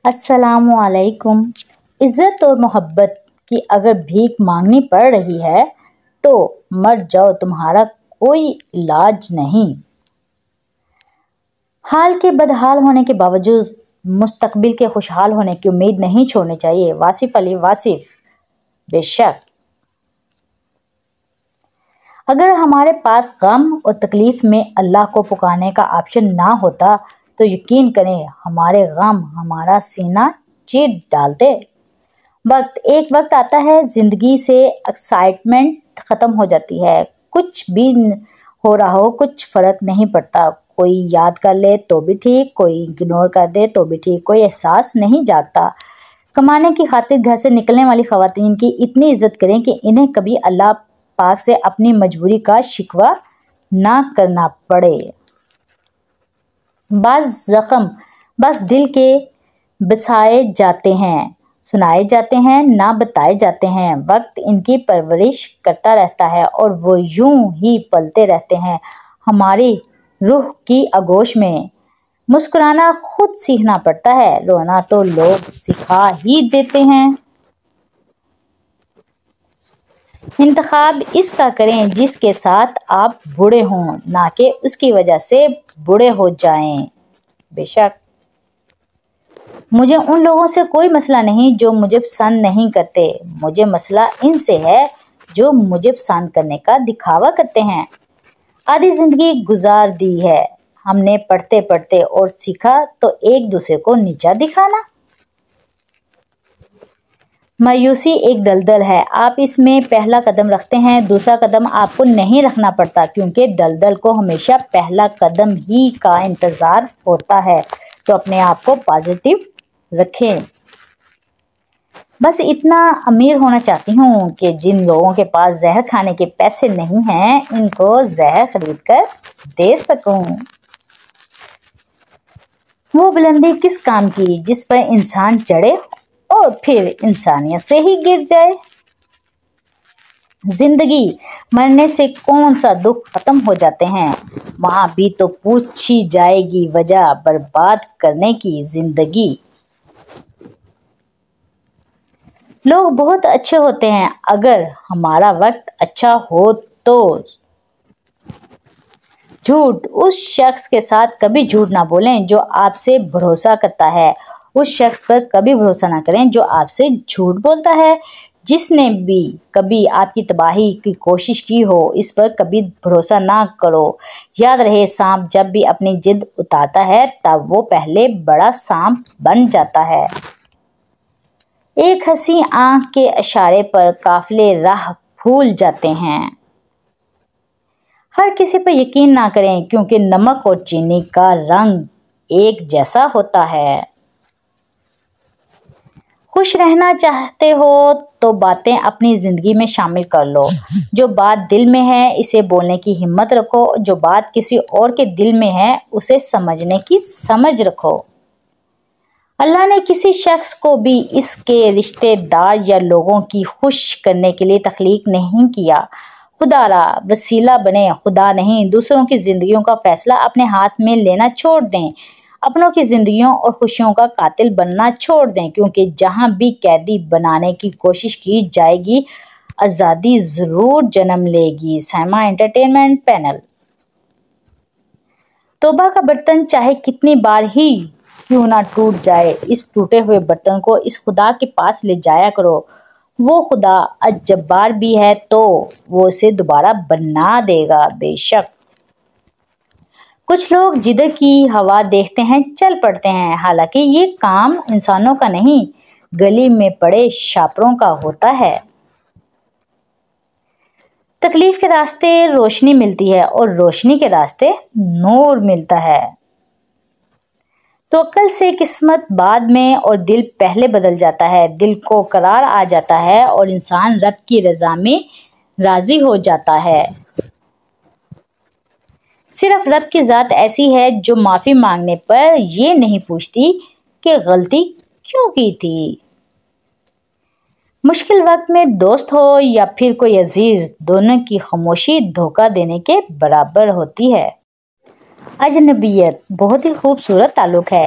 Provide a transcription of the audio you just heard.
السلام علیکم۔ عزت اور محبت کی اگر بھیک مانگنی پڑ رہی ہے تو مر جاؤ، تمہارا کوئی علاج نہیں۔ حال کے بدحال ہونے کے باوجود مستقبل کے خوشحال ہونے کی امید نہیں چھوڑنی چاہیے۔ واصف علی واصف۔ بے شک اگر ہمارے پاس غم اور تکلیف میں اللہ کو پکارنے کا آپشن نہ ہوتا تو یقین کریں ہمارے غم ہمارا سینہ چیر ڈالتے۔ ایک وقت آتا ہے زندگی سے ایکسائٹمنٹ ختم ہو جاتی ہے، کچھ بھی ہو رہا ہو کچھ فرق نہیں پڑتا، کوئی یاد کر لے تو بھی ٹھیک، کوئی اگنور کر دے تو بھی ٹھیک، کوئی احساس نہیں جاگتا۔ کمانے کی خاطر گھر سے نکلنے والی خواتین کی اتنی عزت کریں کہ انہیں کبھی اللہ پاک سے اپنی مجبوری کا شکوہ نہ کرنا پڑے۔ بعض زخم بس دل کے بسائے جاتے ہیں، سنائے جاتے ہیں، نہ بتائے جاتے ہیں۔ وقت ان کی پرورش کرتا رہتا ہے اور وہ یوں ہی پلتے رہتے ہیں ہماری روح کی آغوش میں۔ مسکرانا خود سیکھنا پڑتا ہے، رونا تو لوگ سکھا ہی دیتے ہیں۔ انتخاب اس کا کریں جس کے ساتھ آپ بوڑھے ہوں، نہ کہ اس کی وجہ سے بوڑھے ہو جائیں۔ بے شک مجھے ان لوگوں سے کوئی مسئلہ نہیں جو مجھے پسند نہیں کرتے، مجھے مسئلہ ان سے ہے جو مجھے پسند کرنے کا دکھاوا کرتے ہیں۔ آدھی زندگی گزار دی ہے ہم نے پڑھتے پڑھتے اور سیکھا تو ایک دوسرے کو نیچا دکھانا۔ مایوسی ایک دلدل ہے، آپ اس میں پہلا قدم رکھتے ہیں، دوسرا قدم آپ کو نہیں رکھنا پڑتا کیونکہ دلدل کو ہمیشہ پہلا قدم ہی کا انتظار ہوتا ہے۔ تو اپنے آپ کو پازیٹیو رکھیں۔ بس اتنا امیر ہونا چاہتی ہوں کہ جن لوگوں کے پاس زہر کھانے کے پیسے نہیں ہیں ان کو زہر خرید کر دے سکوں۔ وہ بلندی کس کام کی جس پر انسان چڑھے اور پھر انسانیت سے ہی گر جائے۔ زندگی مرنے سے کون سا دکھ ختم ہو جاتے ہیں، وہاں بھی تو پوچھی جائے گی وجہ برباد کرنے کی زندگی۔ لوگ بہت اچھے ہوتے ہیں اگر ہمارا وقت اچھا ہو تو۔ جھوٹ اس شخص کے ساتھ کبھی جھوٹ نہ بولیں جو آپ سے بھروسہ کرتا ہے، اس شخص پر کبھی بھروسہ نہ کریں جو آپ سے جھوٹ بولتا ہے۔ جس نے بھی کبھی آپ کی تباہی کی کوشش کی ہو اس پر کبھی بھروسہ نہ کرو۔ یاد رہے سانپ جب بھی اپنی جد اتارتا ہے تب وہ پہلے بڑا سانپ بن جاتا ہے۔ ایک ہنسی آنکھ کے اشارے پر قافلے راہ بھول جاتے ہیں۔ ہر کسی پر یقین نہ کریں کیونکہ نمک اور چینی کا رنگ ایک جیسا ہوتا ہے۔ خوش رہنا چاہتے ہو تو باتیں اپنی زندگی میں شامل کر لو۔ جو بات دل میں ہے اسے بولنے کی ہمت رکھو، جو بات کسی اور کے دل میں ہے اسے سمجھنے کی سمجھ رکھو۔ اللہ نے کسی شخص کو بھی اس کے رشتے دار یا لوگوں کی خوش کرنے کے لیے تخلیق نہیں کیا۔ خدا را وسیلہ بنے، خدا نہیں۔ دوسروں کی زندگیوں کا فیصلہ اپنے ہاتھ میں لینا چھوڑ دیں، اپنوں کی زندگیوں اور خوشیوں کا قاتل بننا چھوڑ دیں کیونکہ جہاں بھی قیدی بنانے کی کوشش کی جائے گی آزادی ضرور جنم لے گی۔ Saima entertainment panel. توبہ کا برتن چاہے کتنی بار ہی کیوں نہ ٹوٹ جائے، اس ٹوٹے ہوئے برتن کو اس خدا کے پاس لے جایا کرو، وہ خدا الجبار بھی ہے تو وہ اسے دوبارہ بنا دے گا۔ بے شک کچھ لوگ جدھر کی ہوا دیکھتے ہیں چل پڑتے ہیں، حالانکہ یہ کام انسانوں کا نہیں گلی میں پڑے شاپروں کا ہوتا ہے۔ تکلیف کے راستے روشنی ملتی ہے اور روشنی کے راستے نور ملتا ہے۔ تو عقل سے قسمت بعد میں اور دل پہلے بدل جاتا ہے، دل کو قرار آ جاتا ہے اور انسان رب کی رضا میں راضی ہو جاتا ہے۔ صرف رب کی ذات ایسی ہے جو معافی مانگنے پر یہ نہیں پوچھتی کہ غلطی کیوں کی تھی۔ مشکل وقت میں دوست ہو یا پھر کوئی عزیز، دونوں کی خاموشی دھوکہ دینے کے برابر ہوتی ہے۔ اجنبیت بہت ہی خوبصورت تعلق ہے،